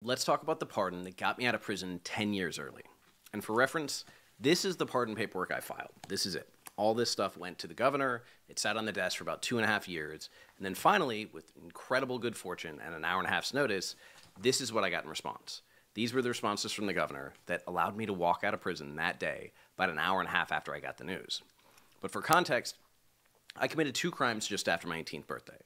Let's talk about the pardon that got me out of prison 10 years early. And for reference, this is the pardon paperwork I filed. This is it. All this stuff went to the governor. It sat on the desk for about 2.5 years. And then finally, with incredible good fortune and an hour and a half's notice, this is what I got in response. These were the responses from the governor that allowed me to walk out of prison that day about an hour and a half after I got the news. But for context, I committed 2 crimes just after my 18th birthday.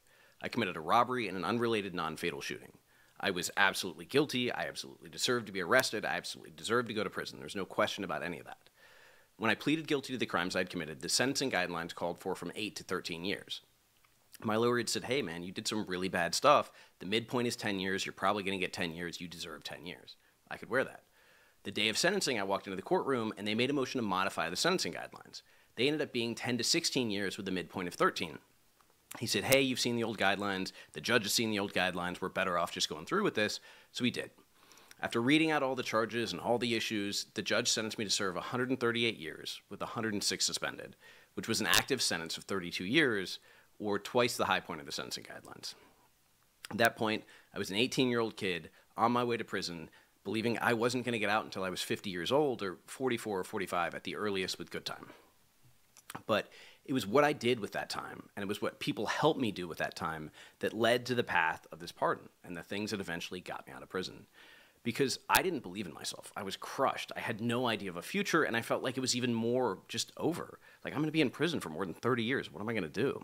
I committed a robbery and an unrelated non-fatal shooting. I was absolutely guilty. I absolutely deserved to be arrested. I absolutely deserved to go to prison. There's no question about any of that. When I pleaded guilty to the crimes I'd committed, the sentencing guidelines called for from 8 to 13 years. My lawyer had said, hey man, you did some really bad stuff. The midpoint is 10 years. You're probably going to get 10 years. You deserve 10 years. I could wear that. The day of sentencing, I walked into the courtroom and they made a motion to modify the sentencing guidelines. They ended up being 10 to 16 years with a midpoint of 13. He said, hey, you've seen the old guidelines. The judge has seen the old guidelines. We're better off just going through with this. So he did. After reading out all the charges and all the issues, the judge sentenced me to serve 138 years with 106 suspended, which was an active sentence of 32 years, or twice the high point of the sentencing guidelines. At that point, I was an 18-year-old kid on my way to prison, believing I wasn't going to get out until I was 50 years old, or 44 or 45 at the earliest with good time. But it was what I did with that time, and it was what people helped me do with that time that led to the path of this pardon and the things that eventually got me out of prison. Because I didn't believe in myself. I was crushed. I had no idea of a future, and I felt like it was even more just over. Like, I'm going to be in prison for more than 30 years. What am I going to do?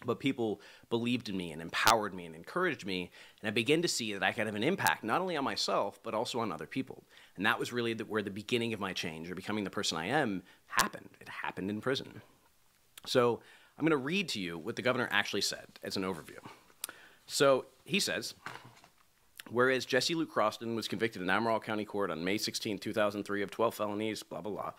But people believed in me and empowered me and encouraged me, and I began to see that I could have an impact not only on myself, but also on other people. And that was really where the beginning of my change, or becoming the person I am, happened. It happened in prison. So I'm going to read to you what the governor actually said as an overview. So he says, whereas Jesse Luke Croston was convicted in Amarillo County Court on May 16, 2003 of 12 felonies, blah, blah,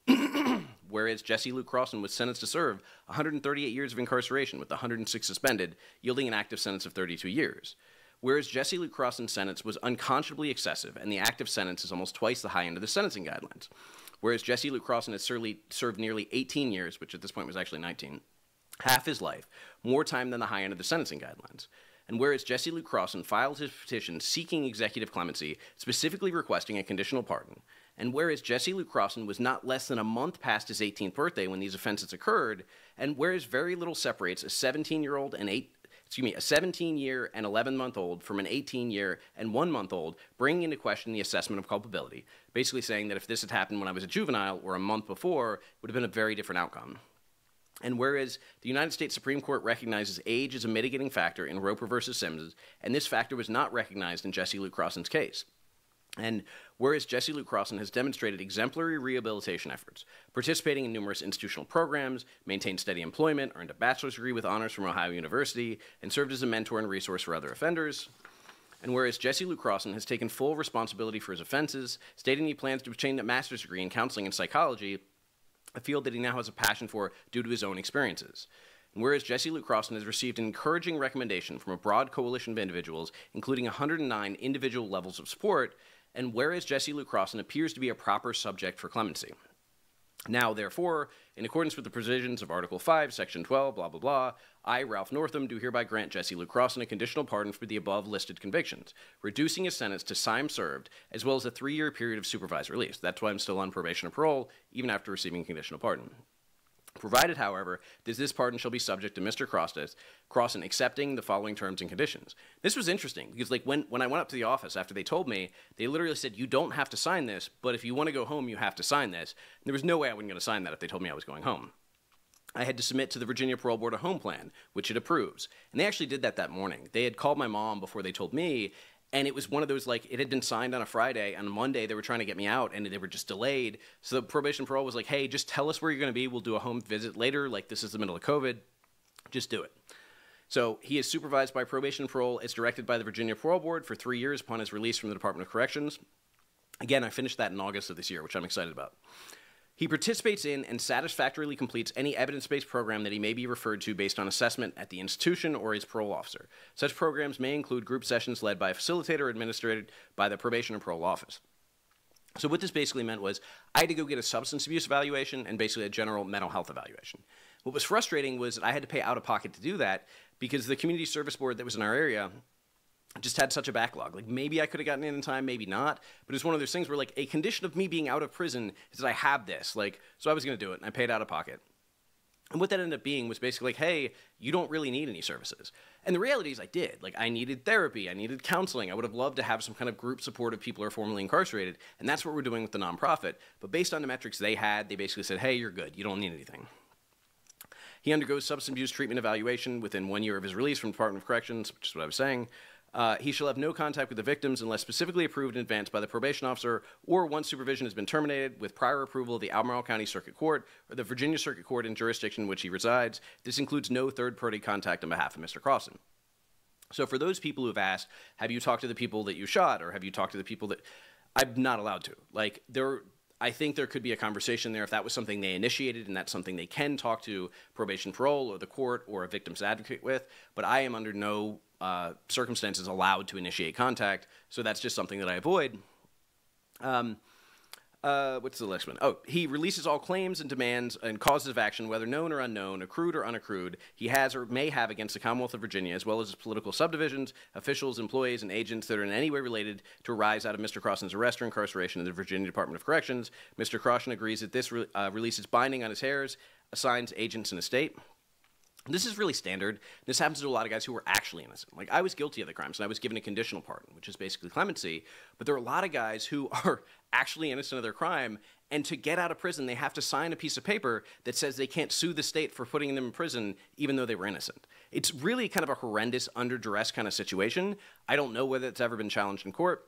blah. Whereas Jesse Luke Croston was sentenced to serve 138 years of incarceration with 106 suspended, yielding an active sentence of 32 years. Whereas Jesse Luke Croston's sentence was unconscionably excessive, and the active sentence is almost twice the high end of the sentencing guidelines. Whereas Jesse Luke Croston has served nearly 18 years, which at this point was actually 19, half his life, more time than the high end of the sentencing guidelines. And whereas Jesse Luke Croston filed his petition seeking executive clemency, specifically requesting a conditional pardon, and whereas Jesse Luke Croston was not less than a month past his 18th birthday when these offenses occurred, and whereas very little separates a 17-year and 11-month-old from an 18-year and 1-month-old, bringing into question the assessment of culpability, basically saying that if this had happened when I was a juvenile or a month before, it would have been a very different outcome. And whereas the United States Supreme Court recognizes age as a mitigating factor in Roper versus Sims, and this factor was not recognized in Jesse Luke Croston's case. And whereas Jesse Luke Croston has demonstrated exemplary rehabilitation efforts, participating in numerous institutional programs, maintained steady employment, earned a bachelor's degree with honors from Ohio University, and served as a mentor and resource for other offenders. And whereas Jesse Luke Croston has taken full responsibility for his offenses, stating he plans to obtain a master's degree in counseling and psychology, a field that he now has a passion for due to his own experiences. And whereas Jesse Luke Croston has received an encouraging recommendation from a broad coalition of individuals, including 109 individual levels of support, and whereas Jesse Luke Croston appears to be a proper subject for clemency. Now, therefore, in accordance with the provisions of Article 5, Section 12, blah, blah, blah, I, Ralph Northam, do hereby grant Jesse Luke Croston a conditional pardon for the above-listed convictions, reducing his sentence to time served, as well as a 3-year period of supervised release. That's why I'm still on probation or parole, even after receiving a conditional pardon. Provided, however, that this pardon shall be subject to Mr. Croston accepting the following terms and conditions. This was interesting, because when I went up to the office after they told me, they literally said, you don't have to sign this, but if you want to go home, you have to sign this. And there was no way I wasn't going to sign that if they told me I was going home. I had to submit to the Virginia Parole Board a home plan, which it approves. And they actually did that morning. They had called my mom before they told me, and it was one of those, it had been signed on a Friday. On a Monday, they were trying to get me out, and they were just delayed. So the probation parole was like, hey, just tell us where you're going to be. We'll do a home visit later. This is the middle of COVID. Just do it. So he is supervised by probation and parole as directed by the Virginia Parole Board for 3 years upon his release from the Department of Corrections. Again, I finished that in August of this year, which I'm excited about. He participates in and satisfactorily completes any evidence-based program that he may be referred to based on assessment at the institution or his parole officer. Such programs may include group sessions led by a facilitator or administered by the Probation and Parole Office. So what this basically meant was I had to go get a substance abuse evaluation and basically a general mental health evaluation. What was frustrating was that I had to pay out of pocket to do that because the community service board that was in our area just had such a backlog. Like, maybe I could have gotten in time, maybe not. But it's one of those things where, like, a condition of me being out of prison is that I have this. Like, so I was going to do it, and I paid out of pocket. And what that ended up being was basically like, hey, you don't really need any services. And the reality is I did. Like, I needed therapy. I needed counseling. I would have loved to have some kind of group support of people who are formerly incarcerated. And that's what we're doing with the nonprofit. But based on the metrics they had, they basically said, hey, you're good. You don't need anything. He undergoes substance abuse treatment evaluation within 1 year of his release from the Department of Corrections, which is what I was saying. He shall have no contact with the victims unless specifically approved in advance by the probation officer or once supervision has been terminated with prior approval of the Albemarle County Circuit Court or the Virginia Circuit Court in jurisdiction in which he resides. This includes no third-party contact on behalf of Mr. Crossan. So for those people who have asked, have you talked to the people that you shot, or have you talked to the people that... I'm not allowed to. Like, I think there could be a conversation there if that was something they initiated and that's something they can talk to probation parole or the court or a victim's advocate with, but I am under no circumstances allowed to initiate contact, so that's just something that I avoid. What's the next one? Oh, he releases all claims and demands and causes of action, whether known or unknown, accrued or unaccrued, he has or may have against the Commonwealth of Virginia, as well as its political subdivisions, officials, employees, and agents that are in any way related to arise out of Mr. Crossan's arrest or incarceration in the Virginia Department of Corrections. Mr. Crossan agrees that this release is binding on his heirs, assigns agents and estate. This is really standard. This happens to a lot of guys who were actually innocent. Like, I was guilty of the crimes, and I was given a conditional pardon, which is basically clemency. But there are a lot of guys who are actually innocent of their crime, and to get out of prison, they have to sign a piece of paper that says they can't sue the state for putting them in prison, even though they were innocent. It's really kind of a horrendous, under duress kind of situation. I don't know whether it's ever been challenged in court.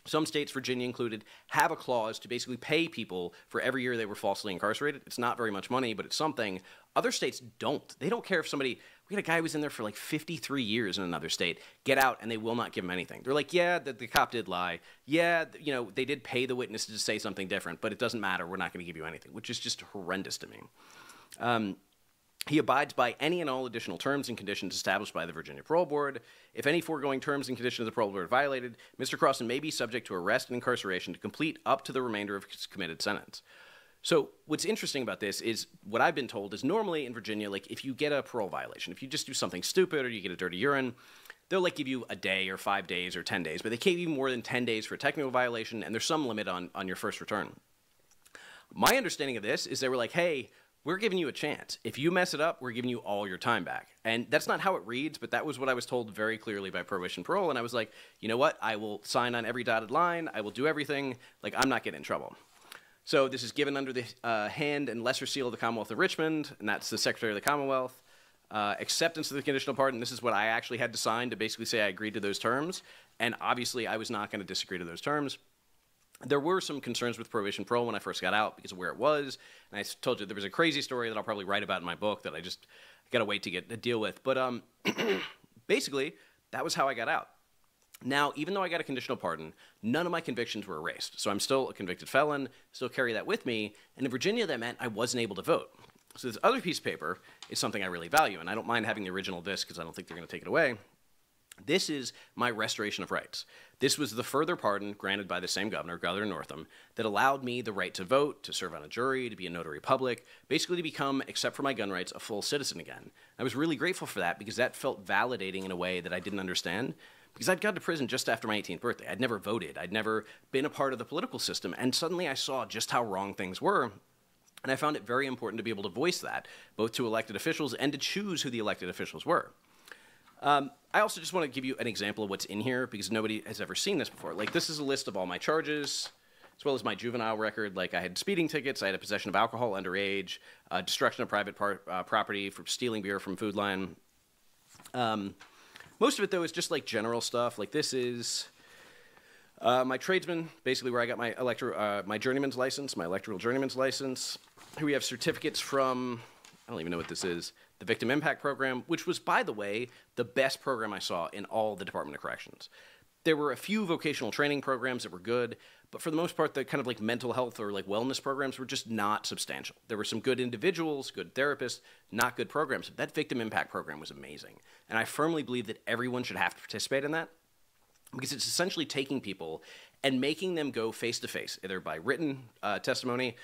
Some states, Virginia included, have a clause to basically pay people for every year they were falsely incarcerated. It's not very much money, but it's something. Other states don't. They don't care if somebody... We had a guy who was in there for like 53 years in another state, get out, and they will not give him anything. They're like, yeah, the cop did lie. Yeah, you know, they did pay the witness to say something different, but it doesn't matter. We're not going to give you anything, which is just horrendous to me. He abides by any and all additional terms and conditions established by the Virginia Parole Board. If any foregoing terms and conditions of the Parole Board are violated, Mr. Crossan may be subject to arrest and incarceration to complete up to the remainder of his committed sentence. So what's interesting about this is what I've been told is normally in Virginia, like if you get a parole violation, if you just do something stupid or you get a dirty urine, they'll like give you a day or 5 days or 10 days, but they can't give you more than 10 days for a technical violation, and there's some limit on your first return. My understanding of this is they were like, hey, we're giving you a chance. If you mess it up, we're giving you all your time back. And that's not how it reads, but that was what I was told very clearly by probation parole. And I was like, you know what? I will sign on every dotted line. I will do everything. Like, I'm not getting in trouble. So this is given under the hand and lesser seal of the Commonwealth of Richmond, and that's the Secretary of the Commonwealth. Acceptance of the conditional pardon. This is what I actually had to sign to basically say I agreed to those terms. And obviously, I was not going to disagree to those terms. There were some concerns with probation parole when I first got out because of where it was. And I told you there was a crazy story that I'll probably write about in my book that I just got to wait to deal with. But basically, that was how I got out. Now, even though I got a conditional pardon, none of my convictions were erased. So I'm still a convicted felon, still carry that with me. And in Virginia, that meant I wasn't able to vote. So this other piece of paper is something I really value. And I don't mind having the original disc because I don't think they're going to take it away. This is my restoration of rights. This was the further pardon granted by the same governor, Governor Northam, that allowed me the right to vote, to serve on a jury, to be a notary public, basically to become, except for my gun rights, a full citizen again. I was really grateful for that because that felt validating in a way that I didn't understand. Because I'd gone to prison just after my 18th birthday. I'd never voted. I'd never been a part of the political system. And suddenly I saw just how wrong things were. And I found it very important to be able to voice that, both to elected officials and to choose who the elected officials were. I also just want to give you an example of what's in here because nobody has ever seen this before. Like, this is a list of all my charges, as well as my juvenile record. Like, I had speeding tickets, I had a possession of alcohol underage, destruction of private property, for stealing beer from Food Lion. Most of it, though, is just like general stuff. Like, this is my tradesman, basically where I got my journeyman's license, my electrical journeyman's license. Here we have certificates from, I don't even know what this is, the Victim Impact Program, which was, by the way, the best program I saw in all the Department of Corrections. There were a few vocational training programs that were good, but for the most part, the kind of like mental health or like wellness programs were just not substantial. There were some good individuals, good therapists, not good programs. That Victim Impact Program was amazing. And I firmly believe that everyone should have to participate in that because it's essentially taking people and making them go face-to-face, either by written testimony,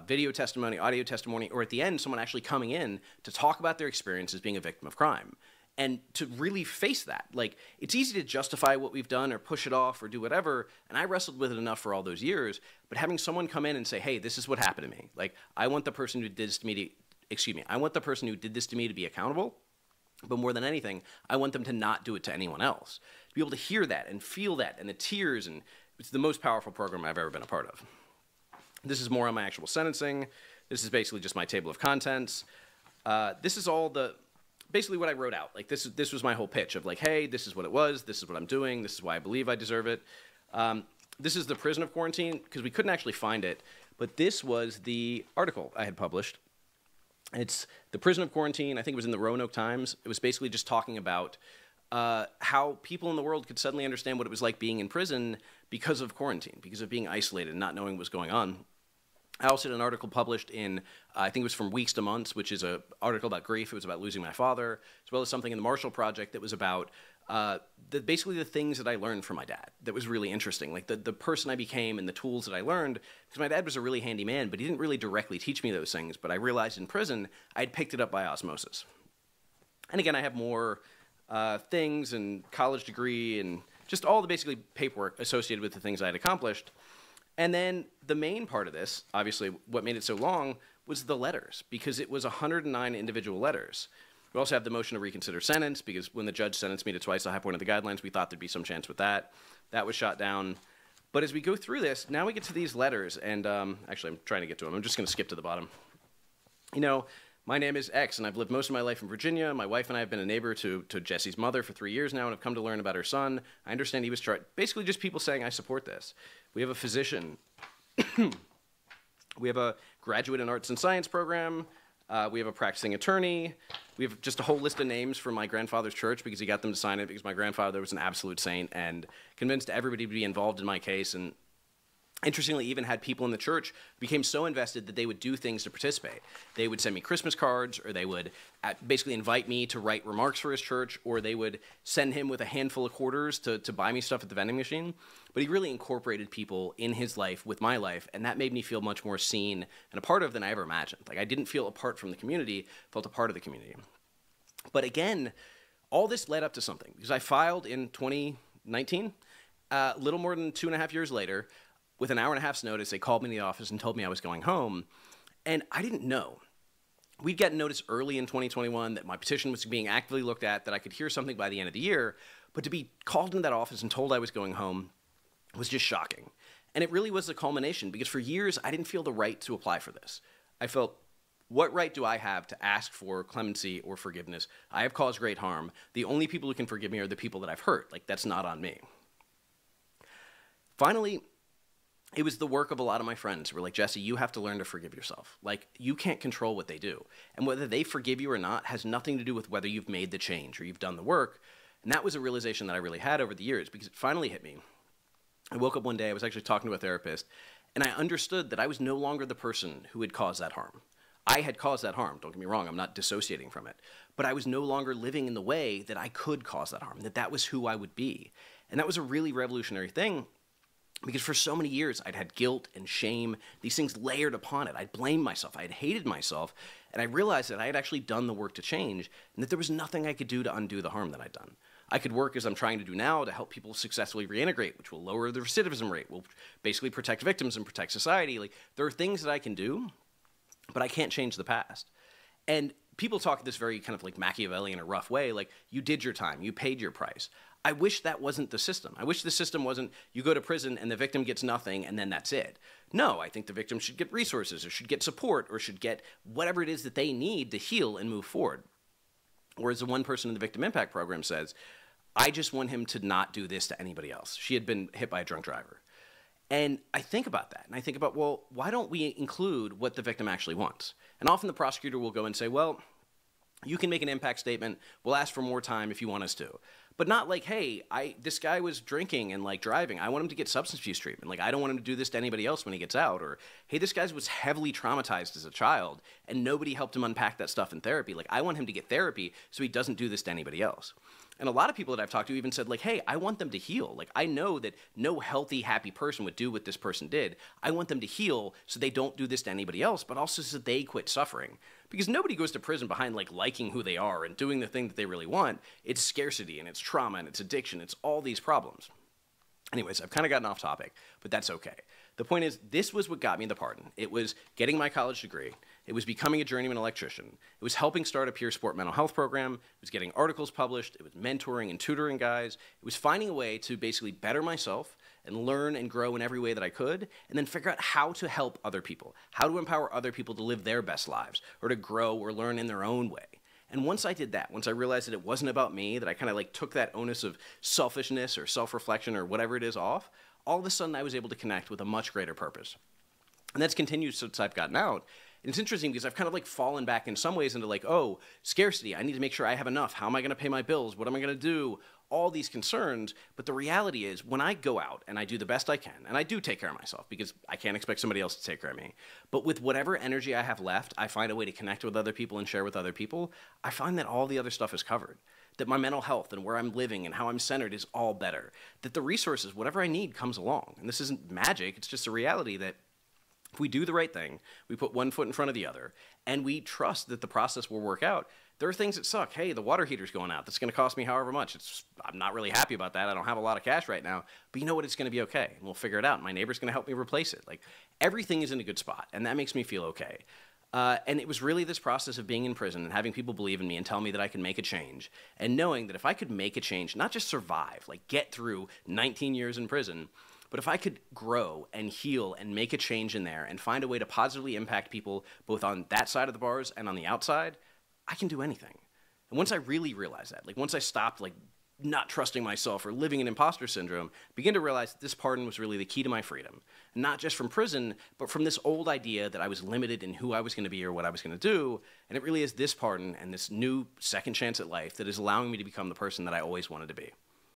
video testimony, audio testimony, or at the end, someone actually coming in to talk about their experience as being a victim of crime. and to really face that. Like, it's easy to justify what we've done or push it off or do whatever, and I wrestled with it enough for all those years, but having someone come in and say, hey, this is what happened to me. Like, I want the person who did this to me to, I want the person who did this to me to be accountable, but more than anything, I want them to not do it to anyone else. To be able to hear that and feel that and the tears, and it's the most powerful program I've ever been a part of. This is more on my actual sentencing. This is basically just my table of contents. This is all basically what I wrote out. Like, this was my whole pitch of like, hey, this is what it was, this is what I'm doing, this is why I believe I deserve it. This is the prison of quarantine, because we couldn't actually find it, but this was the article I had published. It's the prison of quarantine. I think it was in the Roanoke Times. It was basically just talking about how people in the world could suddenly understand what it was like being in prison because of quarantine, because of being isolated and not knowing what was going on. I also had an article published in, I think it was from Weeks to Months, which is an article about grief. It was about losing my father, as well as something in the Marshall Project that was about basically the things that I learned from my dad that was really interesting, like the person I became and the tools that I learned, because my dad was a really handy man, but he didn't really directly teach me those things, but I realized in prison I'd picked it up by osmosis. And again, I have more things and college degree and just all the basically paperwork associated with the things I had accomplished. And then the main part of this, obviously what made it so long, was the letters, because it was 109 individual letters. We also have the motion to reconsider sentence, because when the judge sentenced me to twice the high point of the guidelines, we thought there'd be some chance with that. That was shot down. But as we go through this, now we get to these letters, and actually I'm trying to get to them. I'm just going to skip to the bottom. You know, my name is X, and I've lived most of my life in Virginia. My wife and I have been a neighbor to Jesse's mother for 3 years now, and have come to learn about her son. I understand he was basically just people saying, I support this. We have a physician. We have a graduate in arts and science program. We have a practicing attorney. We have just a whole list of names from my grandfather's church, because he got them to sign it, because my grandfather was an absolute saint and convinced everybody to be involved in my case. And interestingly, even had people in the church who became so invested that they would do things to participate. They would send me Christmas cards, or they would basically invite me to write remarks for his church, or they would send him with a handful of quarters to buy me stuff at the vending machine. But he really incorporated people in his life with my life, and that made me feel much more seen and a part of than I ever imagined. Like, I didn't feel apart from the community, felt a part of the community. But again, all this led up to something, because I filed in 2019, a little more than 2.5 years later. With an hour and a half's notice, they called me in the office and told me I was going home, and I didn't know. We'd gotten notice early in 2021 that my petition was being actively looked at, that I could hear something by the end of the year, but to be called into that office and told I was going home was just shocking. And it really was the culmination, because for years I didn't feel the right to apply for this. I felt, what right do I have to ask for clemency or forgiveness? I have caused great harm. The only people who can forgive me are the people that I've hurt. Like, that's not on me. Finally, it was the work of a lot of my friends who were like, Jesse, you have to learn to forgive yourself. Like, you can't control what they do. And whether they forgive you or not has nothing to do with whether you've made the change or you've done the work. And that was a realization that I really had over the years, because it finally hit me. I woke up one day, I was actually talking to a therapist, and I understood that I was no longer the person who had caused that harm. I had caused that harm, don't get me wrong, I'm not dissociating from it. But I was no longer living in the way that I could cause that harm, that was who I would be. And that was a really revolutionary thing, because for so many years I'd had guilt and shame, these things layered upon it. I'd blamed myself, I had hated myself, and I realized that I had actually done the work to change, and that there was nothing I could do to undo the harm that I'd done. I could work, as I'm trying to do now, to help people successfully reintegrate, which will lower the recidivism rate, will basically protect victims and protect society. Like, there are things that I can do, but I can't change the past. And people talk this very kind of like Machiavellian or rough way, like, you did your time, you paid your price. I wish that wasn't the system. I wish the system wasn't, you go to prison and the victim gets nothing and then that's it. No, I think the victim should get resources, or should get support, or should get whatever it is that they need to heal and move forward. Or as the one person in the Victim Impact Program says, I just want him to not do this to anybody else. She had been hit by a drunk driver. And I think about that, and I think about, well, why don't we include what the victim actually wants? And often the prosecutor will go and say, well, you can make an impact statement, we'll ask for more time if you want us to. But not like, hey, this guy was drinking and like driving, I want him to get substance abuse treatment. Like, I don't want him to do this to anybody else when he gets out. Or, hey, this guy was heavily traumatized as a child and nobody helped him unpack that stuff in therapy. Like, I want him to get therapy so he doesn't do this to anybody else. And a lot of people that I've talked to even said, like, hey, I want them to heal. Like, I know that no healthy, happy person would do what this person did. I want them to heal so they don't do this to anybody else, but also so they quit suffering. Because nobody goes to prison behind, like, liking who they are and doing the thing that they really want. It's scarcity, and it's trauma, and it's addiction. It's all these problems. Anyways, I've kind of gotten off topic, but that's okay. The point is, this was what got me the pardon. It was getting my college degree. It was becoming a journeyman electrician. It was helping start a peer sport mental health program. It was getting articles published. It was mentoring and tutoring guys. It was finding a way to basically better myself and learn and grow in every way that I could, and then figure out how to help other people, how to empower other people to live their best lives, or to grow or learn in their own way. And once I did that, once I realized that it wasn't about me, that I kind of like took that onus of selfishness or self-reflection or whatever it is off, all of a sudden I was able to connect with a much greater purpose. And that's continued since I've gotten out. And it's interesting because I've kind of like fallen back in some ways into like, oh, scarcity. I need to make sure I have enough. How am I going to pay my bills? What am I going to do? All these concerns. But the reality is when I go out and I do the best I can, and I do take care of myself because I can't expect somebody else to take care of me. But with whatever energy I have left, I find a way to connect with other people and share with other people. I find that all the other stuff is covered. That my mental health and where I'm living and how I'm centered is all better. That the resources, whatever I need, comes along. And this isn't magic. It's just a reality that if we do the right thing, we put one foot in front of the other, and we trust that the process will work out, there are things that suck. Hey, the water heater's going out. That's going to cost me however much. I'm not really happy about that. I don't have a lot of cash right now. But you know what? It's going to be okay. And we'll figure it out. My neighbor's going to help me replace it. Like, everything is in a good spot, and that makes me feel okay. And it was really this process of being in prison and having people believe in me and tell me that I can make a change, and knowing that if I could make a change, not just survive, like get through 19 years in prison, but if I could grow and heal and make a change in there and find a way to positively impact people both on that side of the bars and on the outside, I can do anything. And once I really realized that, like once I stopped like not trusting myself or living in imposter syndrome, I began to realize that this pardon was really the key to my freedom. Not just from prison, but from this old idea that I was limited in who I was going to be or what I was going to do. And it really is this pardon and this new second chance at life that is allowing me to become the person that I always wanted to be.